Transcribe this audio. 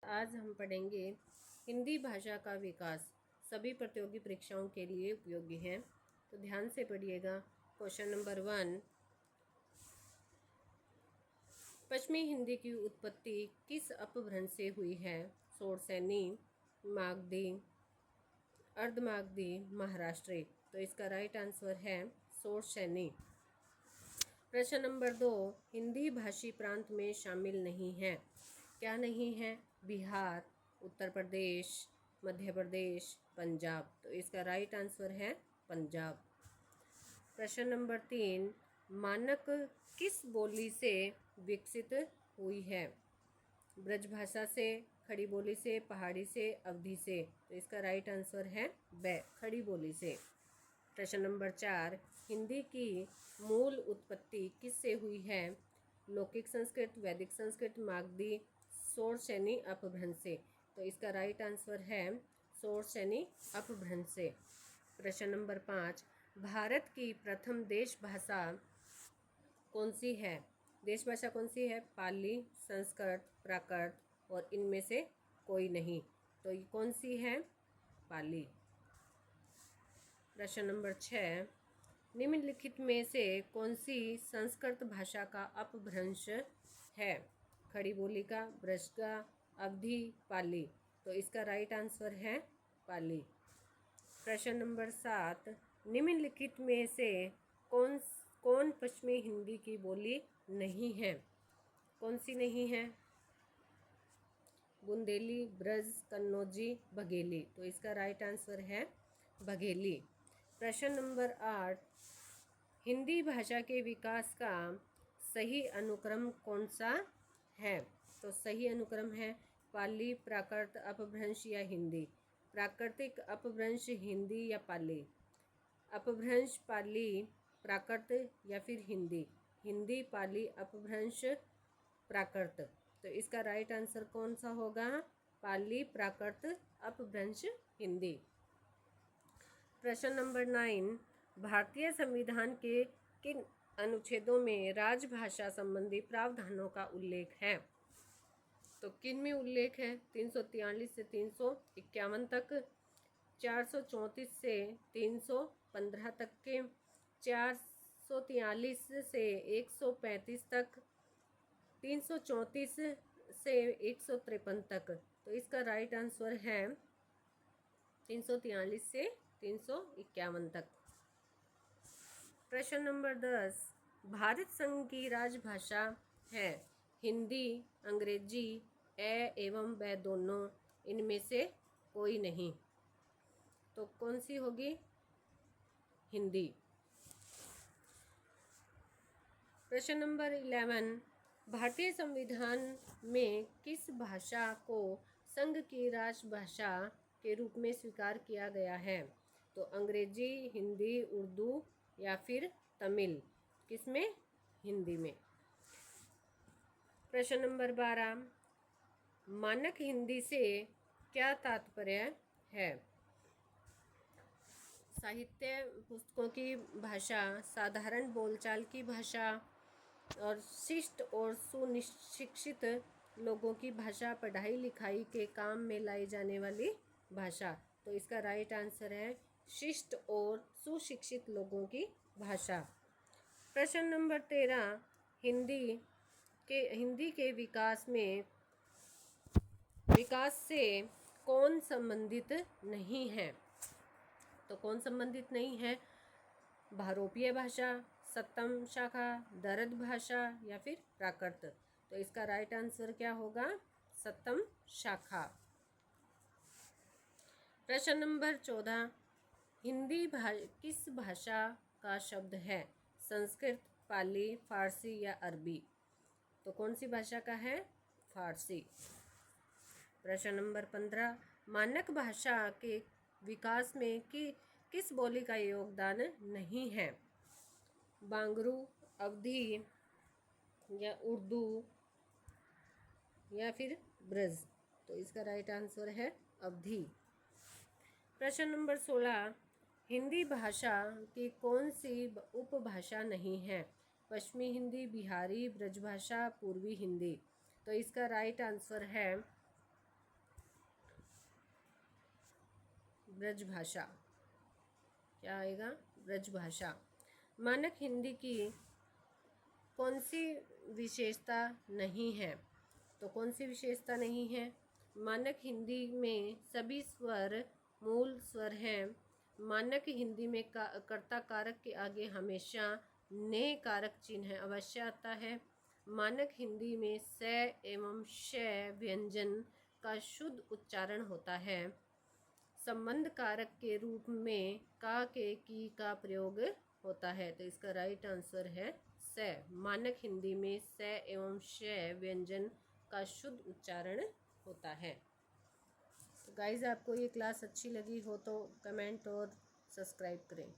आज हम पढ़ेंगे हिंदी भाषा का विकास सभी प्रतियोगी परीक्षाओं के लिए उपयोगी है। तो ध्यान से पढ़िएगा। क्वेश्चन नंबर 1, पश्चिमी हिंदी की उत्पत्ति किस अपभ्रंश से हुई है? शोरसेनी, मागधी, अर्धमागधी, महाराष्ट्री। तो इसका राइट आंसर है शोरसेनी। प्रश्न नंबर 2, हिंदी भाषी प्रांत में शामिल नहीं है। क्या नहीं है? बिहार, उत्तर प्रदेश, मध्य प्रदेश, पंजाब। तो इसका राइट आंसर है पंजाब। प्रश्न नंबर 3, मानक किस बोली से विकसित हुई है? ब्रजभाषा से, खड़ी बोली से, पहाड़ी से, अवधी से। तो इसका राइट आंसर है खड़ी बोली से। प्रश्न नंबर 4, हिंदी की मूल उत्पत्ति किससे हुई है? लौकिक संस्कृत, वैदिक संस्कृत, मागधी, शोरसेनी अपभ्रंश से। तो इसका राइट आंसर है शोरसेनी अपभ्रंश से। प्रश्न नंबर 5, भारत की प्रथम देश भाषा कौन सी है? देश भाषा कौन सी है? पाली, संस्कृत, प्राकृत और इनमें से कोई नहीं। तो ये कौन सी है? पाली। प्रश्न नंबर 6, निम्नलिखित में से कौन सी संस्कृत भाषा का अपभ्रंश है? खड़ी बोली का, ब्रज का, अवधी, पाली। तो इसका राइट आंसर है पाली। प्रश्न नंबर 7, निम्नलिखित में से कौन पश्चिमी हिंदी की बोली नहीं है? कौन सी नहीं है? बुंदेली, ब्रज, कन्नौजी, बघेली। तो इसका राइट आंसर है बघेली। प्रश्न नंबर 8, हिंदी भाषा के विकास का सही अनुक्रम कौन सा है? तो सही अनुक्रम है पाली, प्राकृत, अपभ्रंश या हिंदी। प्राकृतिक, अपभ्रंश, हिंदी या पाली। अपभ्रंश, पाली, प्राकृत या फिर हिंदी। हिंदी, पाली, अपभ्रंश, प्राकृत। तो इसका राइट आंसर कौन सा होगा? पाली, प्राकृत, अपभ्रंश, हिंदी। प्रश्न नंबर 9, भारतीय संविधान के किन अनुच्छेदों में राजभाषा संबंधी प्रावधानों का उल्लेख है? तो किन में उल्लेख है? 343 से 351 तक, 434 से 315 तक के, 443 से 135 तक, 334 से 153 तक। तो इसका राइट आंसर है 343 से 351 तक। प्रश्न नंबर 10, भारत संघ की राजभाषा है हिंदी, अंग्रेजी, एवं व दोनों, इनमें से कोई नहीं। तो कौन सी होगी? हिंदी। प्रश्न नंबर 11, भारतीय संविधान में किस भाषा को संघ की राजभाषा के रूप में स्वीकार किया गया है? तो अंग्रेजी, हिंदी, उर्दू या फिर तमिल। किसमें? हिंदी में। प्रश्न नंबर 12, मानक हिंदी से क्या तात्पर्य है? साहित्य, पुस्तकों की भाषा, साधारण बोलचाल की भाषा और शिष्ट और सुशिक्षित लोगों की भाषा, पढ़ाई लिखाई के काम में लाई जाने वाली भाषा। तो इसका राइट आंसर है शिष्ट और सुशिक्षित लोगों की भाषा। प्रश्न नंबर 13, हिंदी के विकास से कौन संबंधित नहीं है? तो कौन संबंधित नहीं है? भारोपीय भाषा, सप्तम शाखा, दर्द भाषा या फिर प्राकृत। तो इसका राइट आंसर क्या होगा? सप्तम शाखा। प्रश्न नंबर 14, हिंदी किस भाषा का शब्द है? संस्कृत, पाली, फारसी या अरबी। तो कौन सी भाषा का है? फारसी। प्रश्न नंबर 15, मानक भाषा के विकास में किस बोली का योगदान नहीं है? बांगरू, अवधी या उर्दू या फिर ब्रज। तो इसका राइट आंसर है अवधी। प्रश्न नंबर 16, हिंदी भाषा की कौन सी उपभाषा नहीं है? पश्चिमी हिंदी, बिहारी, ब्रजभाषा, पूर्वी हिंदी। तो इसका राइट आंसर है ब्रजभाषा। क्या आएगा? ब्रजभाषा। मानक हिंदी की कौन सी विशेषता नहीं है? तो कौन सी विशेषता नहीं है? मानक हिंदी में सभी स्वर मूल स्वर हैं। मानक हिंदी में कर्ता कारक के आगे हमेशा ने कारक चिन्ह अवश्य आता है। मानक हिंदी में स एवं श व्यंजन का शुद्ध उच्चारण होता है। संबंध कारक के रूप में का के की का प्रयोग होता है। तो इसका राइट आंसर है स। मानक हिंदी में स एवं श व्यंजन का शुद्ध उच्चारण होता है। तो गाइज, आपको ये क्लास अच्छी लगी हो तो कमेंट और सब्सक्राइब करें।